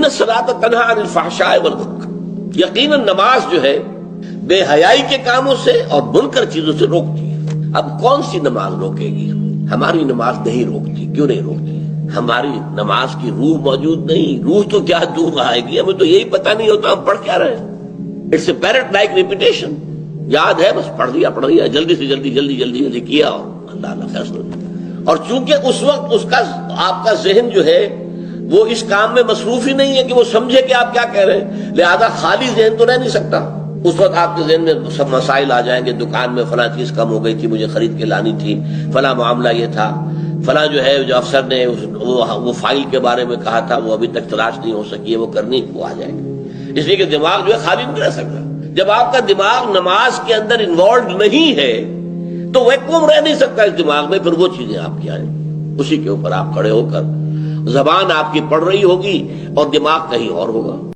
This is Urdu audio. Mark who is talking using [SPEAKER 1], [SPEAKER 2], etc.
[SPEAKER 1] ان الصلاۃ تنہی عن الفحشاء والمنکر، یقیناً نماز جو ہے بے حیائی کے کاموں سے اور منکر چیزوں سے روکتی ہے۔ اب کون سی نماز روکے گی؟ ہماری نماز نہیں روکتی۔ کیوں نہیں روکتی؟ ہماری نماز کی روح موجود نہیں۔ روح تو کیا دور آئے گی، ہمیں تو یہی پتہ نہیں ہوتا ہم پڑھ کیا رہے ہیں۔ It's a parrot like repetition, یاد ہے بس پڑھ دیا جلدی سے جلدی کیا اور اللہ نے فیصلہ۔ اور چونکہ اس وقت اس کا آپ کا ذہن جو ہے وہ اس کام میں مصروف ہی نہیں ہے کہ وہ سمجھے کہ آپ کیا کہہ رہے ہیں، لہذا خالی ذہن تو رہ نہیں سکتا۔ اس وقت آپ کے ذہن میں سب مسائل آ جائیں گے، دکان میں فلاں چیز کم ہو گئی تھی، مجھے خرید کے لانی تھی، فلاں معاملہ یہ تھا، فلاں جو ہے جو افسر نے وہ فائل کے بارے میں کہا تھا وہ ابھی تک تلاش نہیں ہو سکی ہے، وہ کرنی وہ آ جائے گی۔ اس لیے کہ دماغ جو ہے خالی نہیں رہ سکتا۔ جب آپ کا دماغ نماز کے اندر انوالوڈ نہیں ہے تو ویکوم رہ نہیں سکتا اس دماغ میں، پھر وہ چیزیں آپ کی آئیں، اسی کے اوپر آپ کھڑے ہو کر زبان آپ کی پڑھ رہی ہوگی اور دماغ کہیں اور ہوگا۔